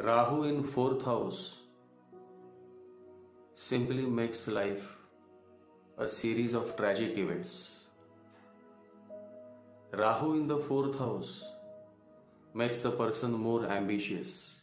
Rahu in 4th house simply makes life a series of tragic events. Rahu in the 4th house makes the person more ambitious.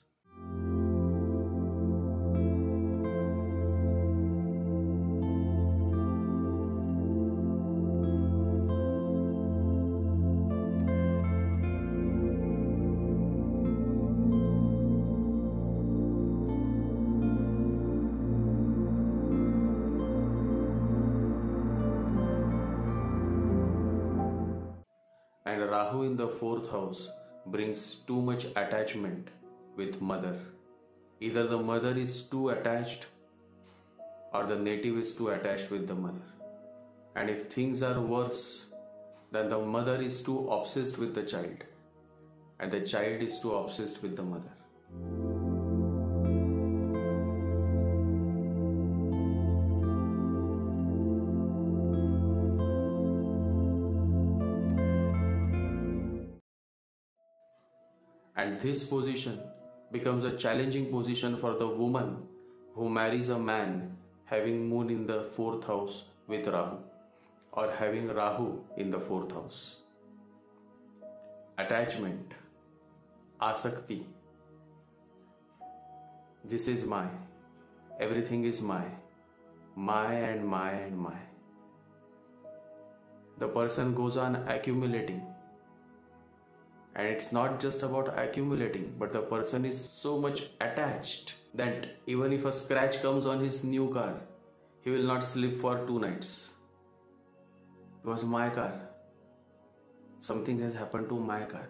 And Rahu in the 4th house brings too much attachment with mother. Either the mother is too attached or the native is too attached with the mother. And if things are worse, then the mother is too obsessed with the child and the child is too obsessed with the mother. And this position becomes a challenging position for the woman who marries a man having moon in the 4th house with Rahu or having Rahu in the 4th house. Attachment, asakti. This is my, everything is my and my and my. The person goes on accumulating. And it's not just about accumulating, but the person is so much attached that even if a scratch comes on his new car, he will not sleep for 2 nights. Because my car, something has happened to my car.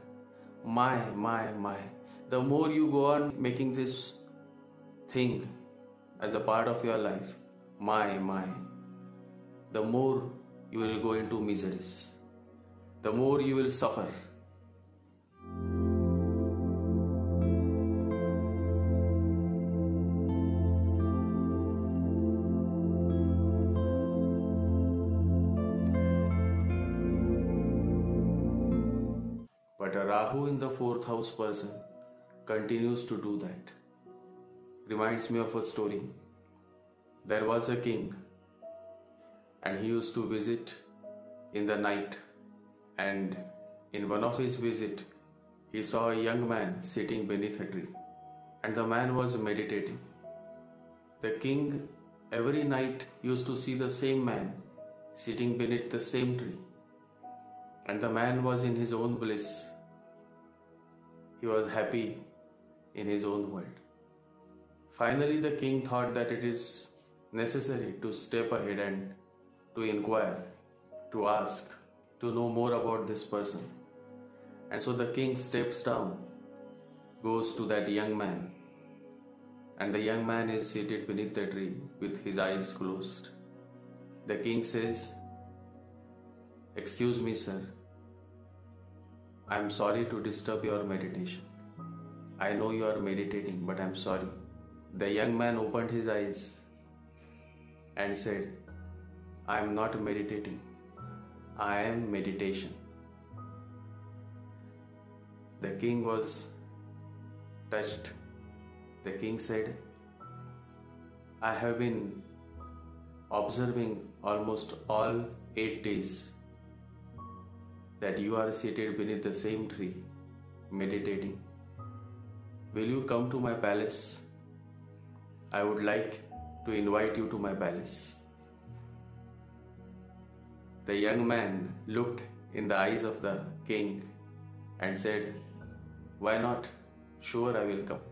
My. The more you go on making this thing as a part of your life, my, the more you will go into miseries. The more you will suffer. But a Rahu in the 4th house person continues to do that. Reminds me of a story. There was a king and he used to visit in the night, and in one of his visits he saw a young man sitting beneath a tree and the man was meditating. The king every night used to see the same man sitting beneath the same tree, and the man was in his own bliss. He was happy in his own world. Finally, the king thought that it is necessary to step ahead and to inquire, to ask, to know more about this person. And so the king steps down, goes to that young man, and the young man is seated beneath the tree with his eyes closed. The king says, "Excuse me, sir. I am sorry to disturb your meditation. I know you are meditating, but I am sorry." The young man opened his eyes and said, "I am not meditating. I am meditation." The king was touched. The king said, "I have been observing almost all 8 days that you are seated beneath the same tree, meditating. Will you come to my palace? I would like to invite you to my palace." The young man looked in the eyes of the king and said, "Why not? Sure, I will come."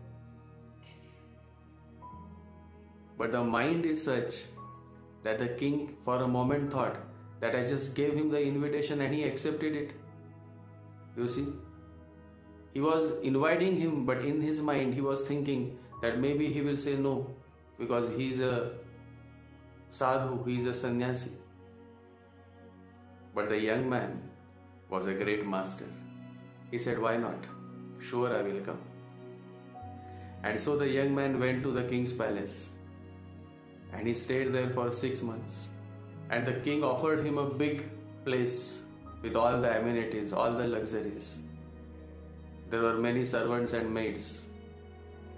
But the mind is such that the king for a moment thought that I just gave him the invitation and he accepted it. You see, he was inviting him, but in his mind he was thinking that maybe he will say no because he is a sadhu, he is a sannyasi. But the young man was a great master. He said, "Why not? Sure, I will come." And so the young man went to the king's palace and he stayed there for 6 months. And the king offered him a big place with all the amenities, all the luxuries. There were many servants and maids.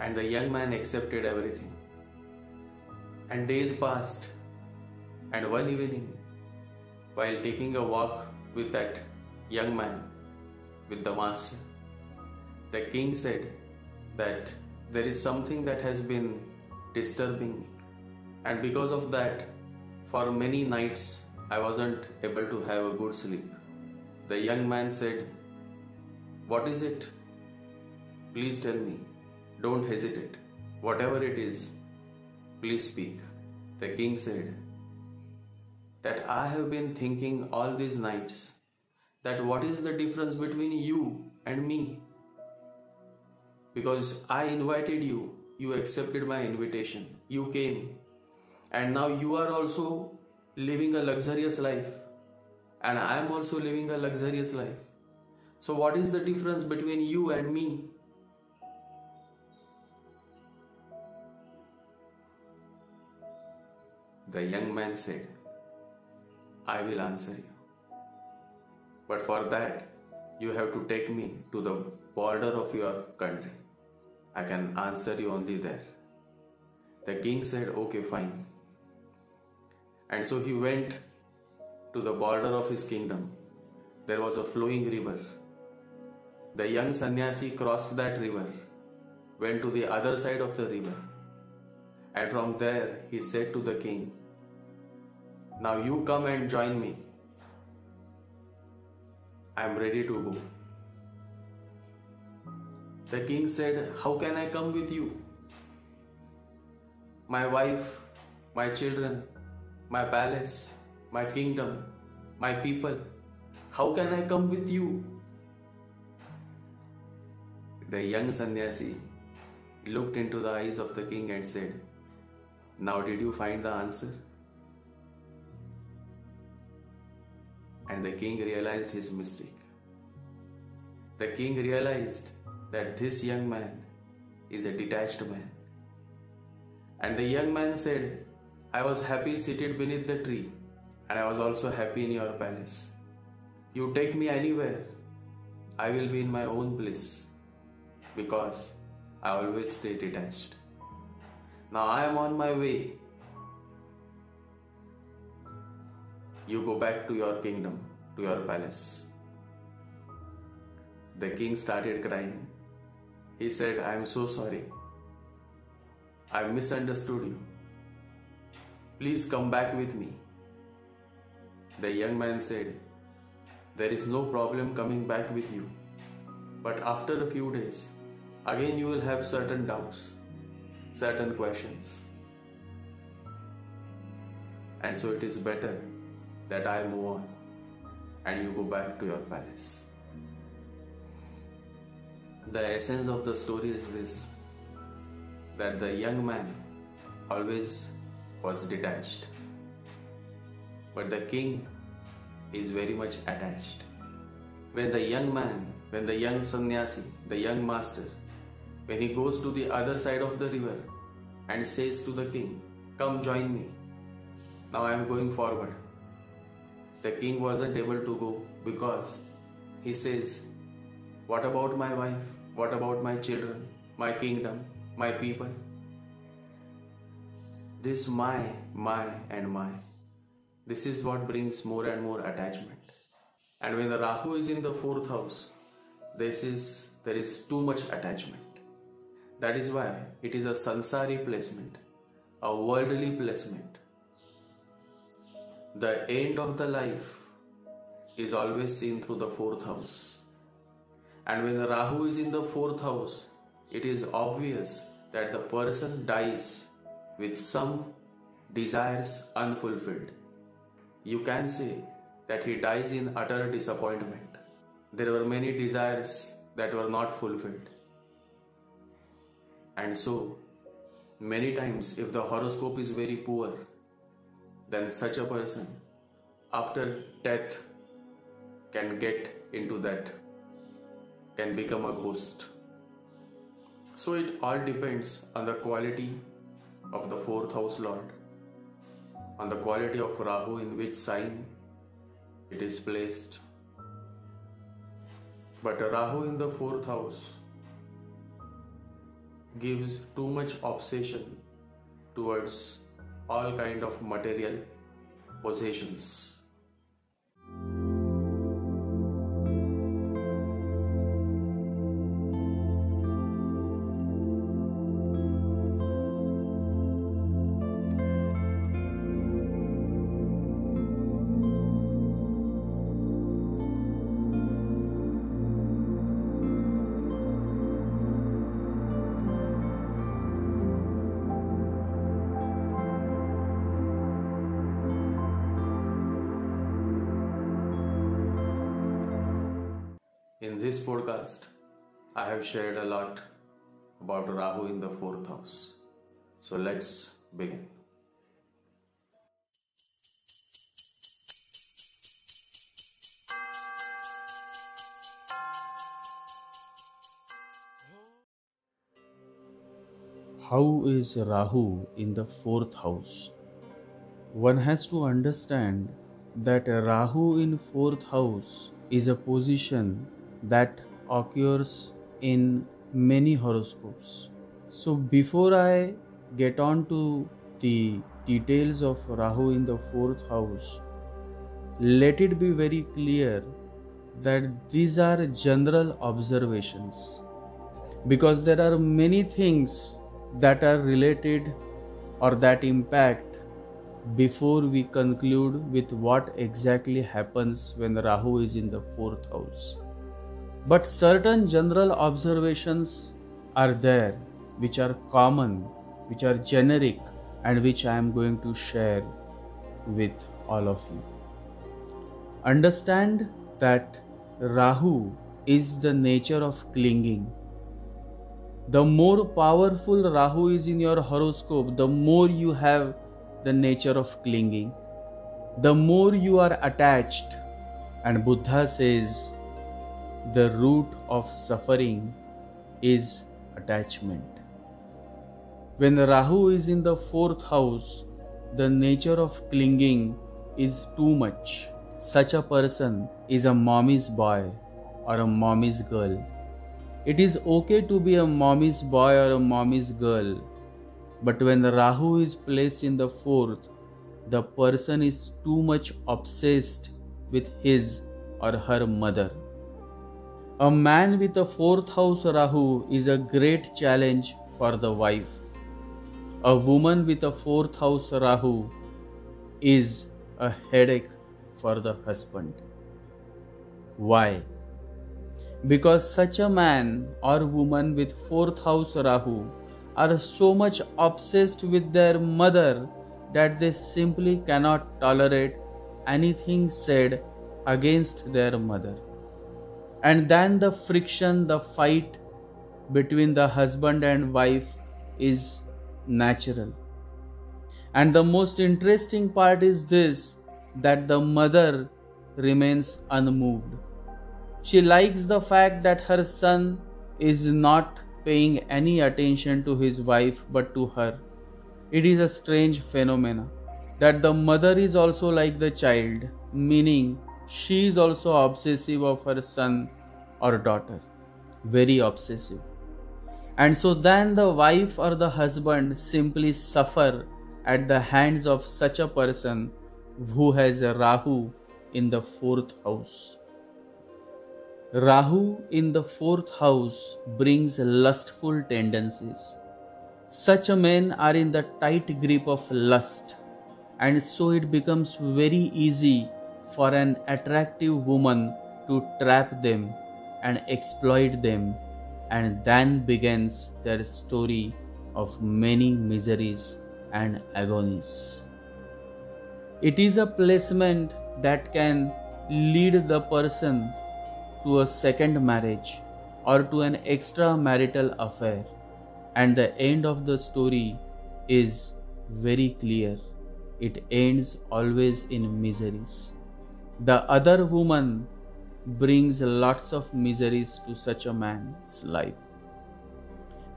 And the young man accepted everything. And days passed, and one evening, while taking a walk with that young man, with the master, the king said that there is something that has been disturbing me, and because of that, for many nights I wasn't able to have a good sleep. The young man said, "What is it? Please tell me. Don't hesitate. Whatever it is, please speak." The king said that I have been thinking all these nights that what is the difference between you and me? Because I invited you, you accepted my invitation, you came, and now you are also living a luxurious life, and I am also living a luxurious life. So what is the difference between you and me? The young man said, I will answer you. But for that, you have to take me to the border of your country. I can answer you only there. The king said, okay, fine. And so he went to the border of his kingdom. There was a flowing river. The young sannyasi crossed that river, went to the other side of the river, and from there he said to the king, now you come and join me. I am ready to go. The king said, how can I come with you? My wife, my children, my palace, my kingdom, my people, how can I come with you? The young sannyasi looked into the eyes of the king and said, now did you find the answer? And the king realized his mistake. The king realized that this young man is a detached man. And the young man said, I was happy seated beneath the tree, and I was also happy in your palace. You take me anywhere, I will be in my own bliss, because I always stay detached. Now I am on my way. You go back to your kingdom, to your palace. The king started crying. He said, I am so sorry. I misunderstood you. Please come back with me. The young man said, there is no problem coming back with you. But after a few days, again you will have certain doubts, certain questions. And so it is better that I move on and you go back to your palace. The essence of the story is this, that the young man always was detached, but the king is very much attached. When the young man, when the young sannyasi, the young master, when he goes to the other side of the river and says to the king, come join me, now I am going forward. The king wasn't able to go because he says, what about my wife? What about my children, my kingdom, my people? This my, and my. This is what brings more and more attachment. And when the Rahu is in the 4th house, there is too much attachment. That is why it is a sansari placement, a worldly placement. The end of the life is always seen through the 4th house. And when the Rahu is in the 4th house, it is obvious that the person dies with some desires unfulfilled. You can say that he dies in utter disappointment. There were many desires that were not fulfilled. And so, many times if the horoscope is very poor, then such a person after death can get into that, can become a ghost. So it all depends on the quality of the 4th house lord, on the quality of Rahu, in which sign it is placed. But a Rahu in the 4th house gives too much obsession towards all kind of material possessions. In this podcast, I have shared a lot about Rahu in the 4th house. So let's begin. How is Rahu in the 4th house? One has to understand that Rahu in 4th house is a position that occurs in many horoscopes. So before I get on to the details of Rahu in the 4th house, let it be very clear that these are general observations, because there are many things that are related or that impact before we conclude with what exactly happens when Rahu is in the 4th house. But certain general observations are there which are common, which are generic, and which I am going to share with all of you. Understand that Rahu is the nature of clinging. The more powerful Rahu is in your horoscope, the more you have the nature of clinging, the more you are attached. And Buddha says the root of suffering is attachment. When Rahu is in the 4th house, the nature of clinging is too much. Such a person is a mommy's boy or a mommy's girl. It is okay to be a mommy's boy or a mommy's girl, but when Rahu is placed in the 4th, the person is too much obsessed with his or her mother. A man with a 4th house Rahu is a great challenge for the wife. A woman with a 4th house Rahu is a headache for the husband. Why? Because such a man or woman with 4th house Rahu are so much obsessed with their mother that they simply cannot tolerate anything said against their mother. And then the friction, the fight between the husband and wife is natural. And the most interesting part is this, that the mother remains unmoved. She likes the fact that her son is not paying any attention to his wife but to her. It is a strange phenomenon that the mother is also like the child, meaning she is also obsessive of her son or daughter, very obsessive. And so then the wife or the husband simply suffer at the hands of such a person who has a Rahu in the 4th house. Rahu in the 4th house brings lustful tendencies. Such men are in the tight grip of lust, and so it becomes very easy for an attractive woman to trap them and exploit them, and then begins their story of many miseries and agonies. It is a placement that can lead the person to a second marriage or to an extramarital affair, and the end of the story is very clear. It ends always in miseries. The other woman brings lots of miseries to such a man's life.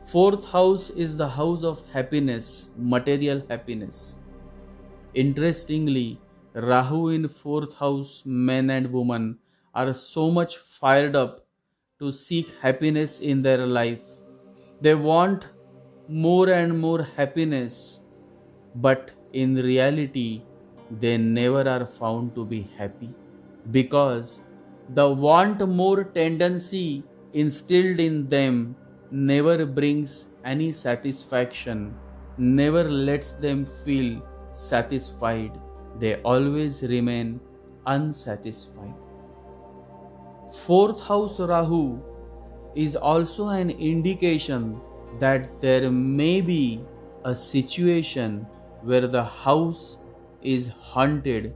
4th house is the house of happiness, material happiness. Interestingly, Rahu in 4th house, men and women are so much fired up to seek happiness in their life. They want more and more happiness, but in reality, they never are found to be happy, because the want more tendency instilled in them never brings any satisfaction, never lets them feel satisfied. They always remain unsatisfied. Fourth house Rahu is also an indication that there may be a situation where the house is haunted,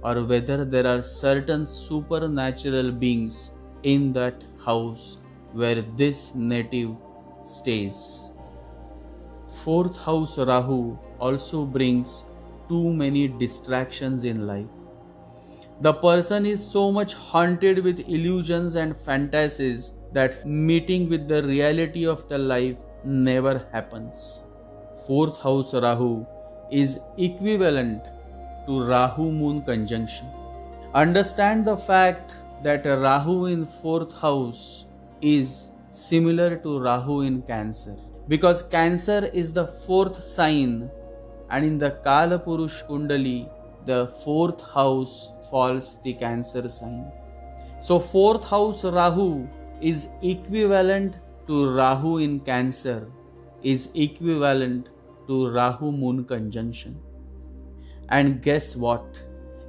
or whether there are certain supernatural beings in that house where this native stays. Fourth house Rahu also brings too many distractions in life. The person is so much haunted with illusions and fantasies that meeting with the reality of the life never happens. Fourth house Rahu is equivalent to Rahu Moon conjunction. Understand the fact that Rahu in fourth house is similar to Rahu in Cancer, because Cancer is the fourth sign, and in the Kala Purush Kundali, the fourth house falls the Cancer sign. So fourth house Rahu is equivalent to Rahu in Cancer, is equivalent to Rahu Moon conjunction. And guess what?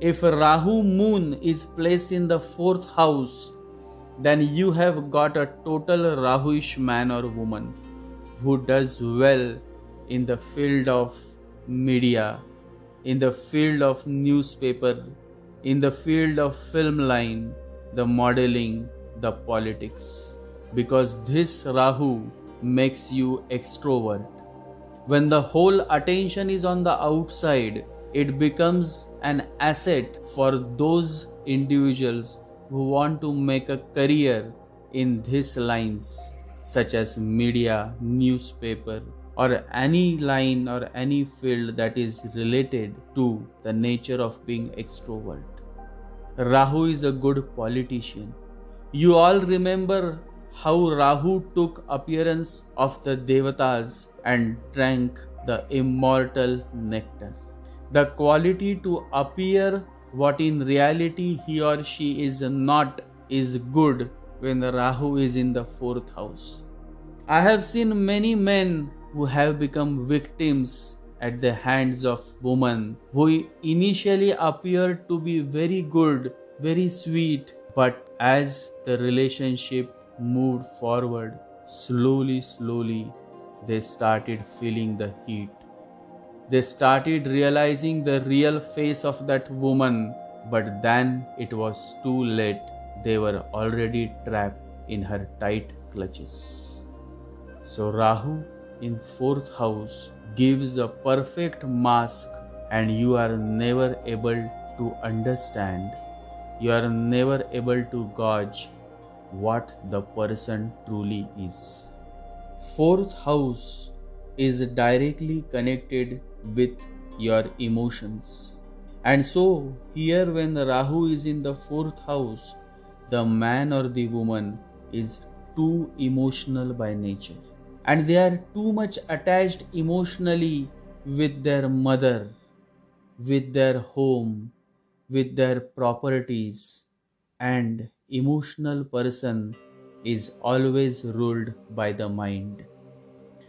If Rahu Moon is placed in the fourth house, then you have got a total Rahuish man or woman who does well in the field of media, in the field of newspaper, in the field of film line, the modeling, the politics. Because this Rahu makes you extrovert. When the whole attention is on the outside, it becomes an asset for those individuals who want to make a career in these lines, such as media, newspaper, or any line or any field that is related to the nature of being extrovert. Rahu is a good politician. You all remember how Rahu took appearance of the Devatas and drank the immortal nectar. The quality to appear what in reality he or she is not is good when the Rahu is in the fourth house. I have seen many men who have become victims at the hands of women who initially appeared to be very good, very sweet, but as the relationship moved forward, slowly, they started feeling the heat. They started realizing the real face of that woman, but then it was too late. They were already trapped in her tight clutches. So Rahu in fourth house gives a perfect mask, and you are never able to understand, you are never able to gauge what the person truly is. Fourth house is directly connected with your emotions. And so here when the Rahu is in the fourth house, the man or the woman is too emotional by nature. And they are too much attached emotionally with their mother, with their home, with their properties, and emotional person is always ruled by the mind.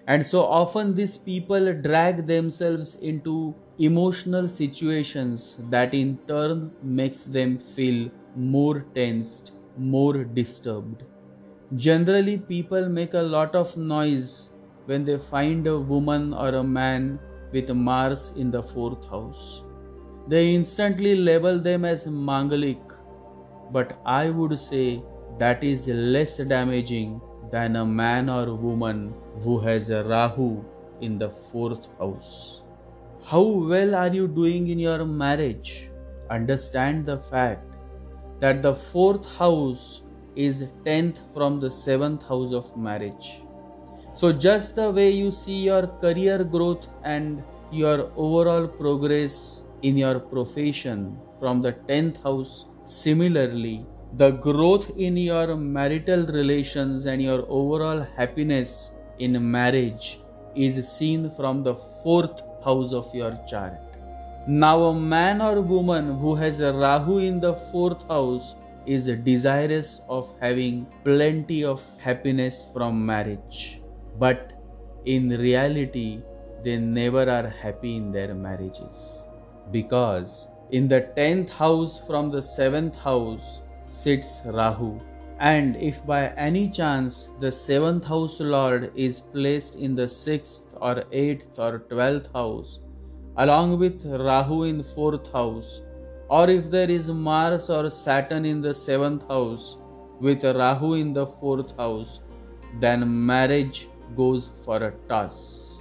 And so often these people drag themselves into emotional situations that in turn makes them feel more tensed, more disturbed. Generally, people make a lot of noise when they find a woman or a man with Mars in the fourth house. They instantly label them as Mangalik, but I would say that is less damaging than a man or woman who has a Rahu in the fourth house. How well are you doing in your marriage? Understand the fact that the fourth house is 10th from the 7th house of marriage. So just the way you see your career growth and your overall progress in your profession from the 10th house, similarly, the growth in your marital relations and your overall happiness in marriage is seen from the 4th house of your chart. Now a man or woman who has a Rahu in the 4th house is desirous of having plenty of happiness from marriage. But in reality, they never are happy in their marriages. Because in the 10th house from the 7th house sits Rahu. And if by any chance the 7th house lord is placed in the 6th or 8th or 12th house, along with Rahu in 4th house, or if there is Mars or Saturn in the 7th house with Rahu in the 4th house, then marriage goes for a toss.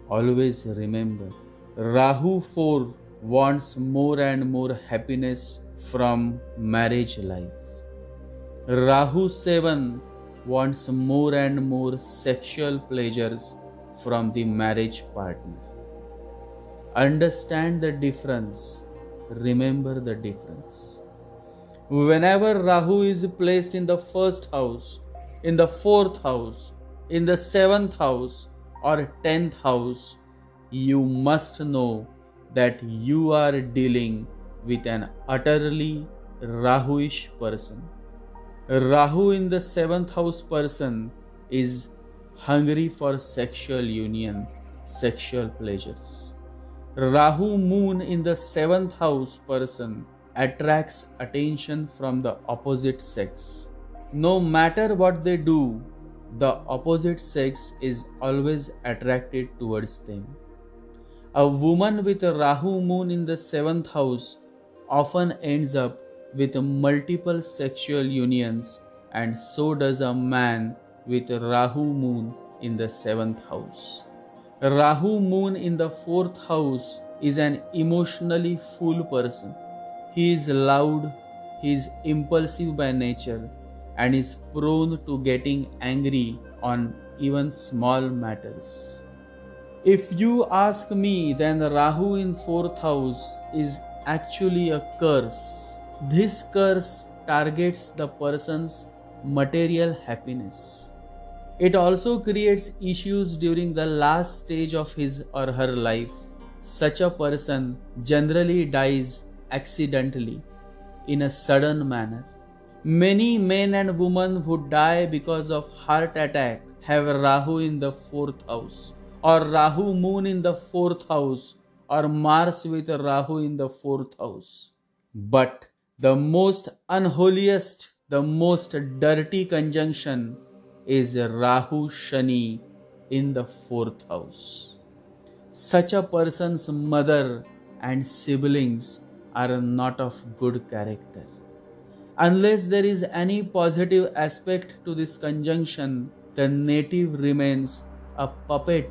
Always remember, Rahu 4 wants more and more happiness from marriage life. Rahu 7 wants more and more sexual pleasures from the marriage partner. Understand the difference. Remember the difference. Whenever Rahu is placed in the 1st house, in the 4th house, in the 7th house or 10th house, you must know that you are dealing with an utterly Rahuish person. Rahu in the 7th house person is hungry for sexual union, sexual pleasures. Rahu moon in the 7th house person attracts attention from the opposite sex. No matter what they do, the opposite sex is always attracted towards them. A woman with a Rahu moon in the 7th house often ends up with multiple sexual unions, and so does a man with Rahu moon in the 7th house. Rahu moon in the 4th house is an emotionally full person. He is loud, he is impulsive by nature, and is prone to getting angry on even small matters. If you ask me, then Rahu in 4th house is actually a curse. This curse targets the person's material happiness. It also creates issues during the last stage of his or her life. Such a person generally dies accidentally, in a sudden manner. Many men and women who die because of heart attack have Rahu in the 4th house, or Rahu moon in the 4th house, or Mars with Rahu in the 4th house. But the most unholiest, the most dirty conjunction is Rahu Shani in the 4th house. Such a person's mother and siblings are not of good character. Unless there is any positive aspect to this conjunction, the native remains a puppet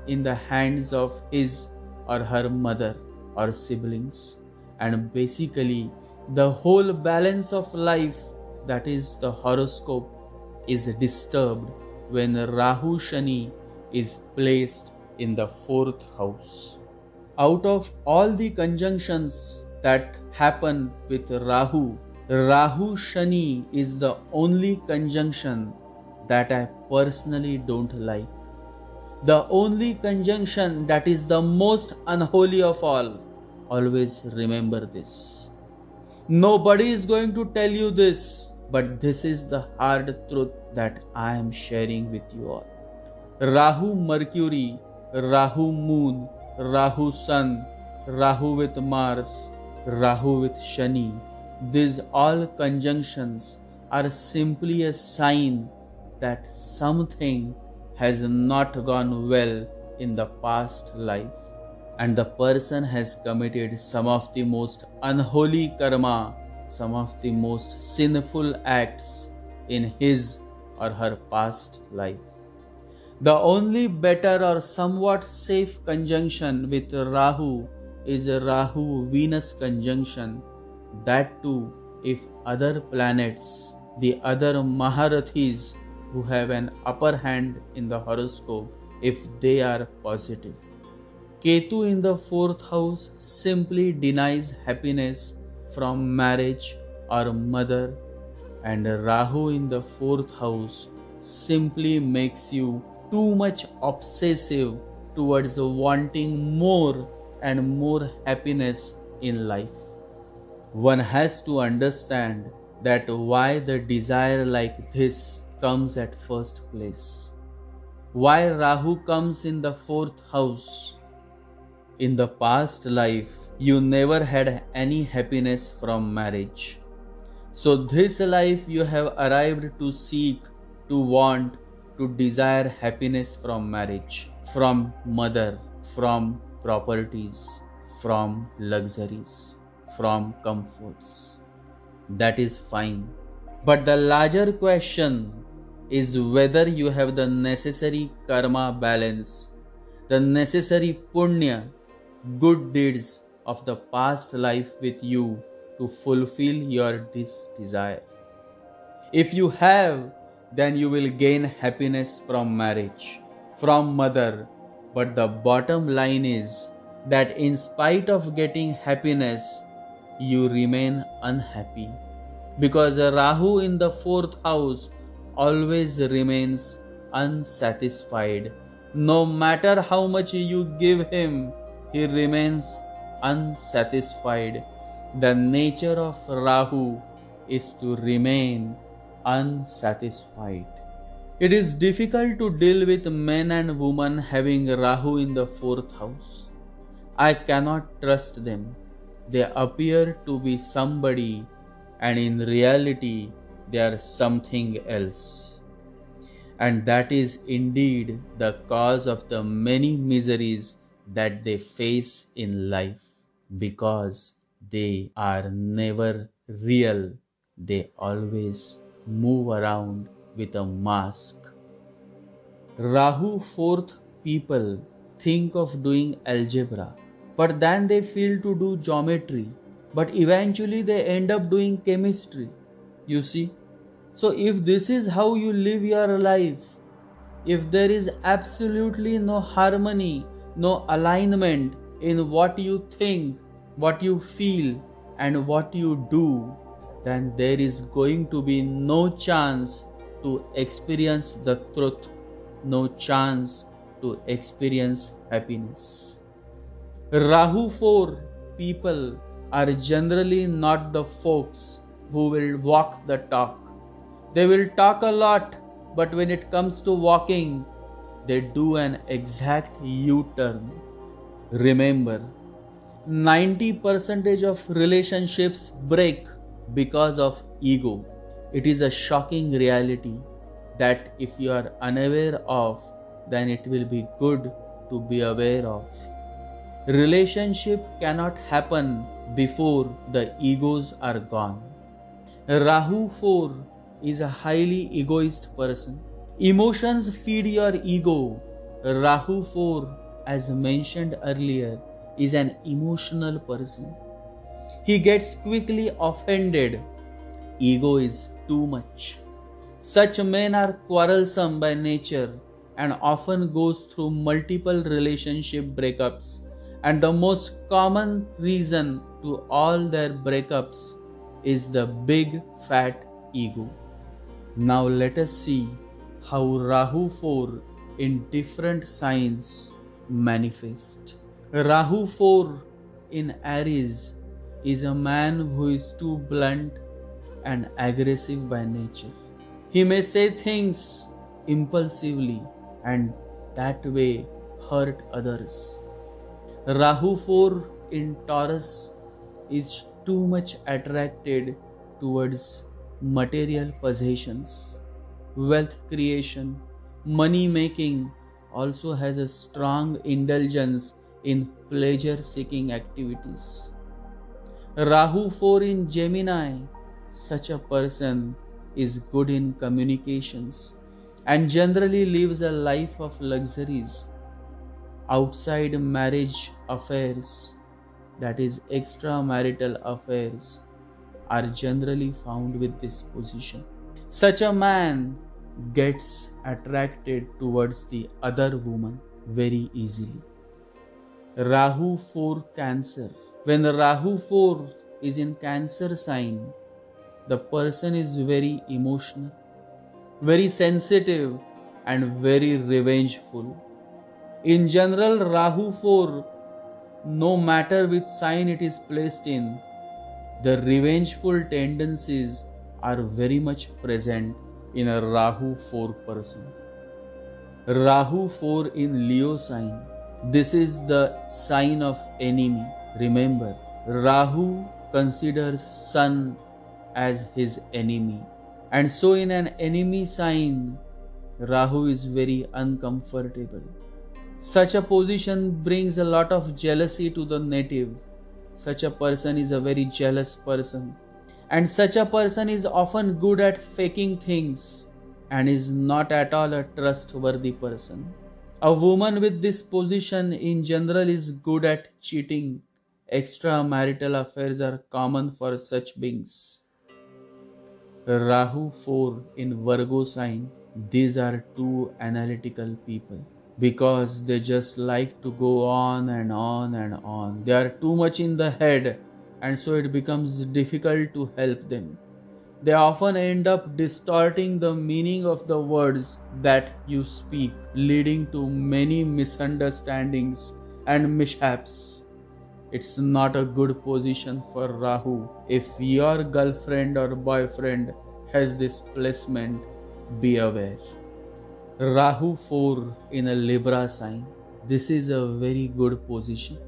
in the hands of his or her mother or siblings, and basically the whole balance of life, that is the horoscope, is disturbed when Rahu Shani is placed in the 4th house. Out of all the conjunctions that happen with Rahu, Rahu Shani is the only conjunction that I personally don't like. The only conjunction that is the most unholy of all. Always remember this. Nobody is going to tell you this, but this is the hard truth that I am sharing with you all. Rahu Mercury, Rahu Moon, Rahu Sun, Rahu with Mars, Rahu with Shani. These all conjunctions are simply a sign that something has not gone well in the past life, and the person has committed some of the most unholy karma, some of the most sinful acts in his or her past life. The only better or somewhat safe conjunction with Rahu is a Rahu-Venus conjunction. That too, if other planets, the other Maharathis who have an upper hand in the horoscope, if they are positive. Ketu in the 4th house simply denies happiness from marriage or mother, and Rahu in the 4th house simply makes you too much obsessive towards wanting more and more happiness in life. One has to understand that why the desire like this comes at first place. Why Rahu comes in the fourth house. In the past life, you never had any happiness from marriage. So this life you have arrived to seek, to want, to desire happiness from marriage, from mother, from properties, from luxuries, from comforts. That is fine. But the larger question is whether you have the necessary karma balance, the necessary punya, good deeds of the past life with you to fulfill your desire. If you have, then you will gain happiness from marriage, from mother. But the bottom line is that in spite of getting happiness, you remain unhappy. Because Rahu in the fourth house always remains unsatisfied. No matter how much you give him, he remains unsatisfied. The nature of Rahu is to remain unsatisfied. It is difficult to deal with men and women having Rahu in the fourth house. I cannot trust them. They appear to be somebody, and in reality they are something else. And that is indeed the cause of the many miseries that they face in life, because they are never real. They always move around with a mask. Rahu fourth people think of doing algebra, but then they feel to do geometry, but eventually they end up doing chemistry. You see? So if this is how you live your life, if there is absolutely no harmony, no alignment in what you think, what you feel, and what you do, then there is going to be no chance to experience the truth, no chance to experience happiness. Rahu 4 people are generally not the folks who will walk the talk. They will talk a lot, but when it comes to walking, they do an exact U-turn. Remember, 90% of relationships break because of ego. It is a shocking reality that if you are unaware of, then it will be good to be aware of. Relationship cannot happen before the egos are gone. Rahu 4 is a highly egoist person. Emotions feed your ego. Rahu 4, as mentioned earlier, is an emotional person. He gets quickly offended. Ego is too much. Such men are quarrelsome by nature and often goes through multiple relationship breakups. And the most common reason to all their breakups is the big fat ego. Now let us see how Rahu 4 in different signs manifest. Rahu 4 in Aries is a man who is too blunt and aggressive by nature. He may say things impulsively and that way hurt others. Rahu 4 in Taurus is too much attracted towards material possessions, wealth creation, money making, also has a strong indulgence in pleasure seeking activities. Rahu 4 in Gemini, such a person is good in communications and generally lives a life of luxuries. Outside marriage affairs, that is extramarital affairs, are generally found with this position. Such a man gets attracted towards the other woman very easily. Rahu 4 Cancer. When Rahu 4 is in Cancer sign, the person is very emotional, very sensitive, and very revengeful. In general, Rahu 4, no matter which sign it is placed in, the revengeful tendencies are very much present in a Rahu 4 person. Rahu 4 in Leo sign. This is the sign of enemy. Remember, Rahu considers Sun as his enemy. And so in an enemy sign, Rahu is very uncomfortable. Such a position brings a lot of jealousy to the native. Such a person is a very jealous person. And such a person is often good at faking things and is not at all a trustworthy person. A woman with this position in general is good at cheating. Extramarital affairs are common for such beings. Rahu 4 in Virgo sign. These are two analytical people because they just like to go on and on and on. They are too much in the head, and so it becomes difficult to help them. They often end up distorting the meaning of the words that you speak, leading to many misunderstandings and mishaps. It's not a good position for Rahu. If your girlfriend or boyfriend has this placement, be aware. Rahu 4 in a Libra sign. This is a very good position.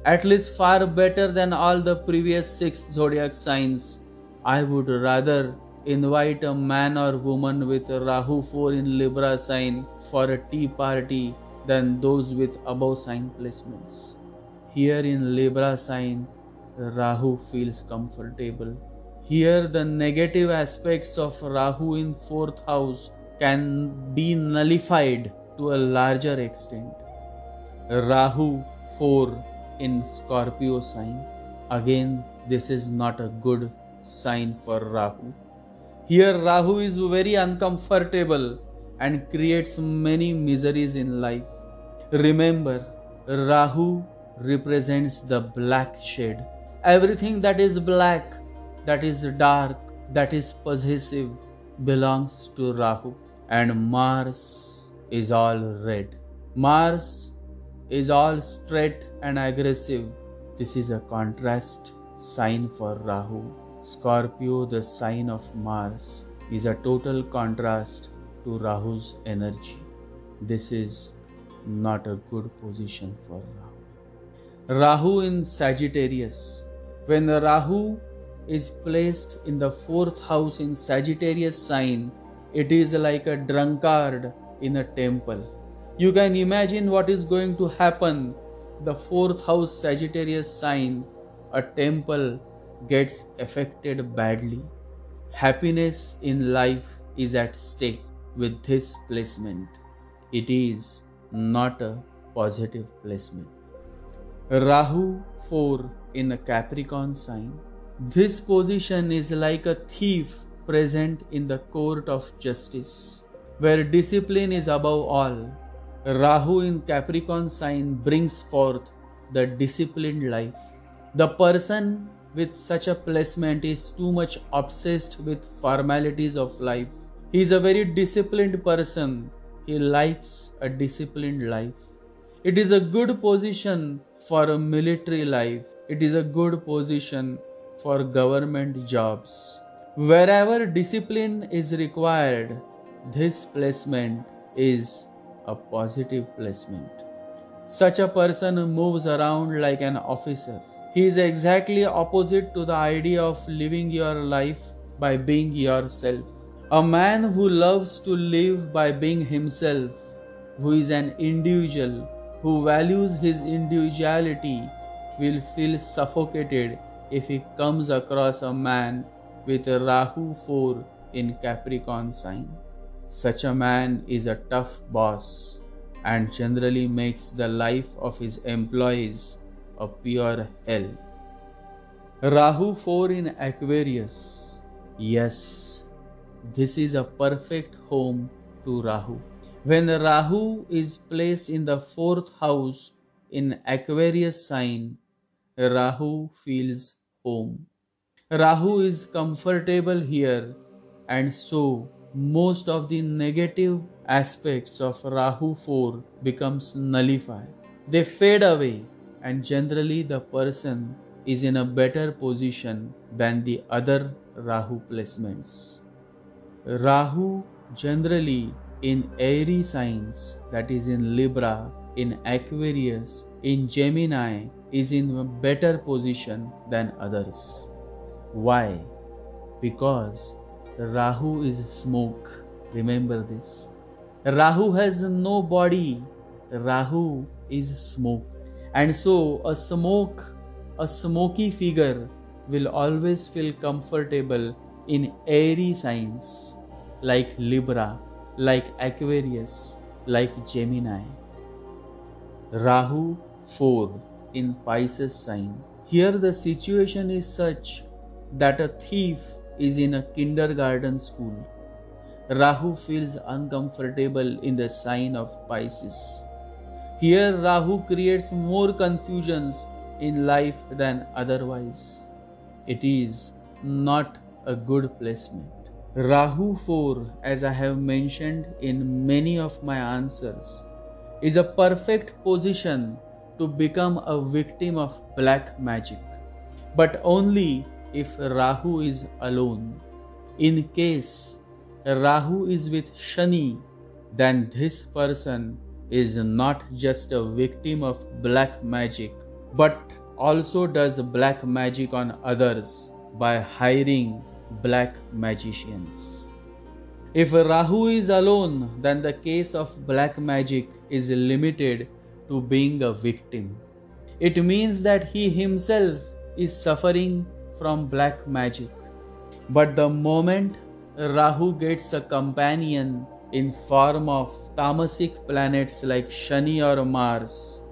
At least far better than all the previous 6 zodiac signs. I would rather invite a man or woman with Rahu 4 in Libra sign for a tea party than those with above sign placements. Here in Libra sign, Rahu feels comfortable. Here the negative aspects of Rahu in 4th house can be nullified to a larger extent. Rahu 4 in Scorpio sign. Again, this is not a good sign for Rahu. Here Rahu is very uncomfortable and creates many miseries in life. Remember, Rahu represents the black shade. Everything that is black, that is dark, that is possessive belongs to Rahu. And Mars is all red. Mars is all straight and aggressive. This is a contrast sign for Rahu. Scorpio, the sign of Mars, is a total contrast to Rahu's energy. This is not a good position for Rahu. Rahu in Sagittarius. When Rahu is placed in the 4th house in Sagittarius sign, it is like a drunkard in a temple. You can imagine what is going to happen. The 4th house Sagittarius sign, a temple, gets affected badly. Happiness in life is at stake with this placement. It is not a positive placement. Rahu 4 in a Capricorn sign. This position is like a thief present in the court of justice, where discipline is above all. Rahu in Capricorn sign brings forth the disciplined life. The person with such a placement is too much obsessed with formalities of life. He is a very disciplined person. He likes a disciplined life. It is a good position for a military life. It is a good position for government jobs. Wherever discipline is required, this placement is a positive placement. Such a person moves around like an officer. He is exactly opposite to the idea of living your life by being yourself. A man who loves to live by being himself, who is an individual, who values his individuality, will feel suffocated if he comes across a man with a Rahu 4 in Capricorn sign. Such a man is a tough boss and generally makes the life of his employees a pure hell. Rahu 4 in Aquarius. Yes, this is a perfect home to Rahu. When Rahu is placed in the 4th house in Aquarius sign, Rahu feels home. Rahu is comfortable here, and so most of the negative aspects of Rahu 4 becomes nullified. They fade away, and generally the person is in a better position than the other Rahu placements. Rahu generally in airy signs, that is in Libra, in Aquarius, in Gemini, is in a better position than others. Why? Because Rahu is smoke. Remember this. Rahu has no body. Rahu is smoke. And so a smoky figure will always feel comfortable in airy signs like Libra, like Aquarius, like Gemini. Rahu 4 in Pisces sign. Here the situation is such that a thief is in a kindergarten school. Rahu feels uncomfortable in the sign of Pisces. Here Rahu creates more confusions in life than otherwise. It is not a good placement. Rahu 4, as I have mentioned in many of my answers, is a perfect position to become a victim of black magic, but only if Rahu is alone. In case Rahu is with Shani, then this person is not just a victim of black magic, but also does black magic on others by hiring black magicians. If Rahu is alone, then the case of black magic is limited to being a victim. It means that he himself is suffering from black magic. But the moment Rahu gets a companion in form of tamasic planets like Shani or Mars,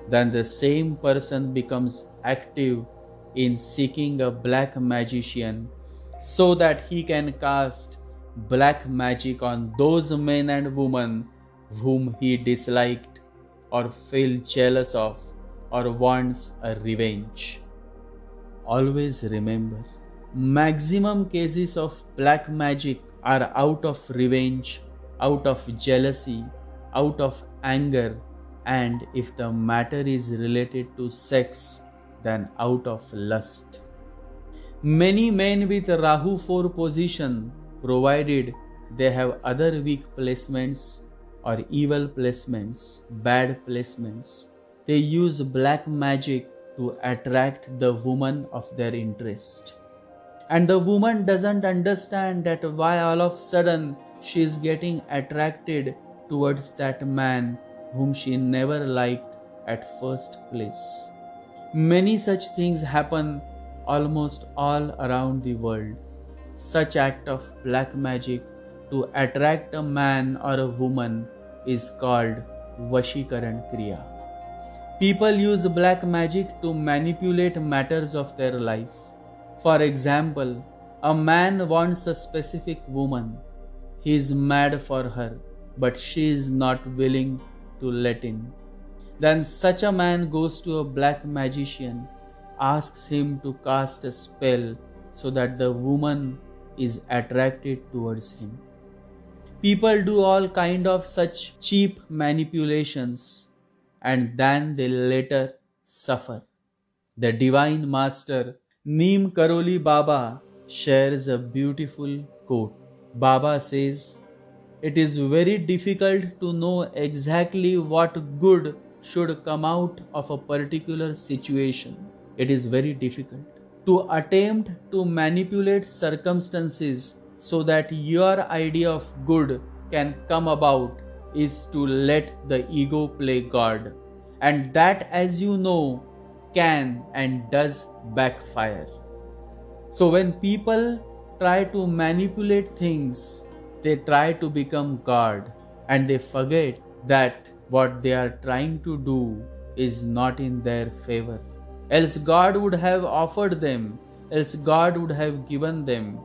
then the same person becomes active in seeking a black magician so that he can cast black magic on those men and women whom he disliked or felt jealous of or wants a revenge. Always remember, maximum cases of black magic are out of revenge, out of jealousy, out of anger, and if the matter is related to sex, then out of lust. Many men with Rahu 4 position, provided they have other weak placements or evil placements, bad placements, they use black magic to attract the woman of their interest. And the woman doesn't understand that why all of a sudden she is getting attracted towards that man whom she never liked at first place. Many such things happen almost all around the world. Such act of black magic to attract a man or a woman is called Vashikaran Kriya. People use black magic to manipulate matters of their life. For example, a man wants a specific woman. He is mad for her, but she is not willing to let him. Then such a man goes to a black magician, asks him to cast a spell so that the woman is attracted towards him. People do all kind of such cheap manipulations and then they later suffer. The Divine Master Neem Karoli Baba shares a beautiful quote. Baba says, "It is very difficult to know exactly what good should come out of a particular situation. It is very difficult. To attempt to manipulate circumstances so that your idea of good can come about is to let the ego play God. And that, as you know, can and does backfire." So when people try to manipulate things, they try to become God and they forget that what they are trying to do is not in their favor. Else God would have offered them, else God would have given them.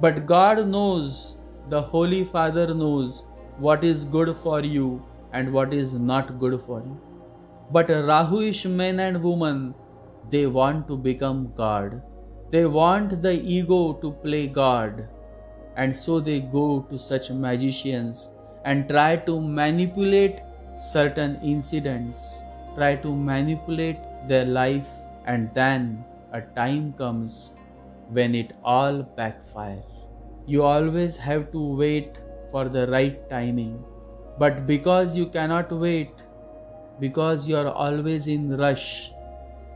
But God knows, the Holy Father knows what is good for you and what is not good for you. But Rahuish men and women, they want to become God. They want the ego to play God. and so they go to such magicians and try to manipulate certain incidents, try to manipulate their life, and then a time comes when it all backfires. You always have to wait for the right timing, but because you cannot wait, because you are always in rush,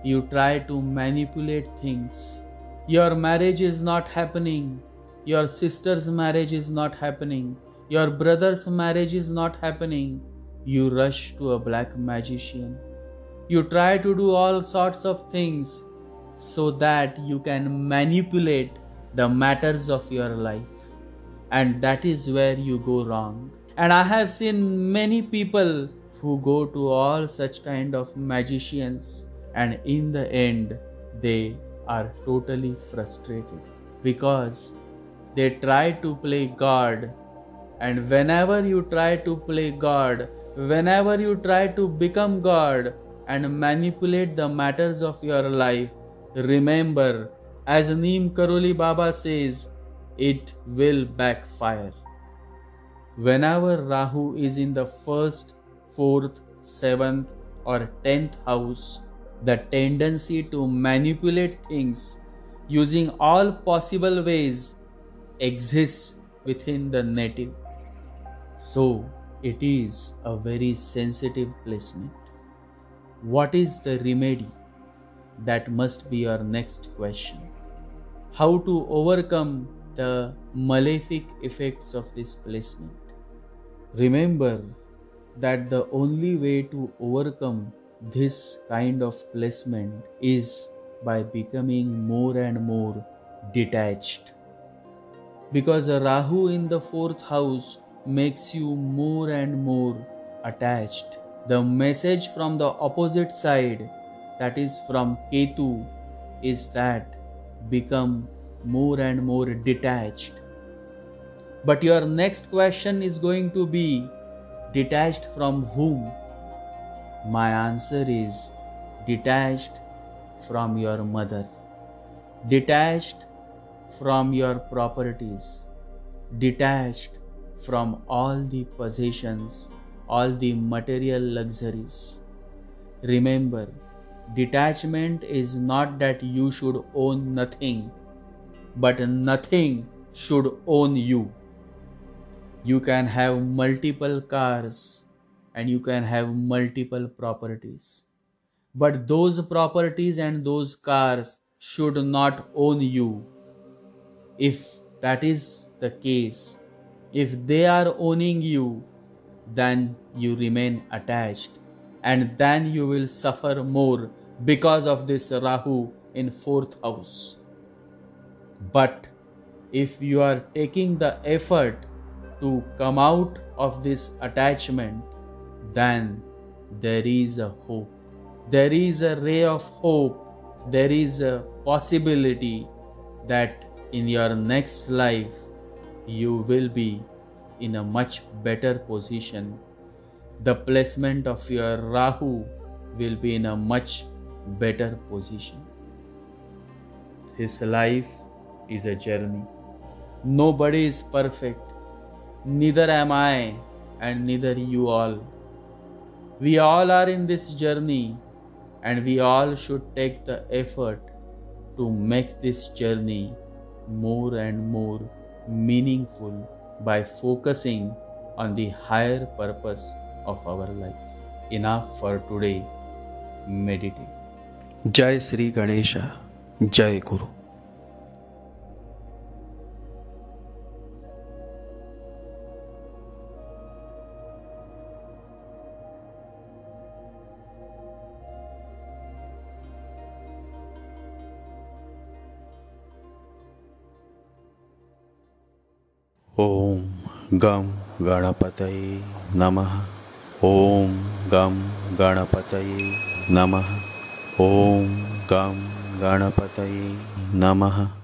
you try to manipulate things. Your marriage is not happening, your sister's marriage is not happening, your brother's marriage is not happening. You rush to a black magician. You try to do all sorts of things so that you can manipulate the matters of your life. And that is where you go wrong. And I have seen many people who go to all such kind of magicians, and in the end they are totally frustrated because they try to play God. And whenever you try to play God, whenever you try to become God and manipulate the matters of your life, remember, as Neem Karoli Baba says, it will backfire. Whenever Rahu is in the 1st, 4th, 7th or 10th house, the tendency to manipulate things using all possible ways exists within the native. So it is a very sensitive placement. What is the remedy? That must be your next question. How to overcome the malefic effects of this placement? Remember that the only way to overcome this kind of placement is by becoming more and more detached. Because a Rahu in the 4th house makes you more and more attached. The message from the opposite side, that is from Ketu, is that become more and more detached. But your next question is going to be, detached from whom? My answer is detached from your mother, detached from your properties, detached from all the possessions, all the material luxuries. Remember, detachment is not that you should own nothing, but nothing should own you. You can have multiple cars and you can have multiple properties, but those properties and those cars should not own you. If that is the case, if they are owning you, then you remain attached, and then you will suffer more because of this Rahu in 4th house. But if you are taking the effort to come out of this attachment, then there is a hope. There is a ray of hope. There is a possibility that in your next life you will be in a much better position. The placement of your Rahu will be in a much better position. This life is a journey. Nobody is perfect. Neither am I, and neither you all. We all are in this journey, and we all should take the effort to make this journey more and more meaningful by focusing on the higher purpose of our life. Enough for today. Meditate. Jai Sri Ganesha. Jai Guru. Om Gam Ganapataye Namaha. Om Gam Ganapataye Namaha. Om Gam Ganapataye Namaha.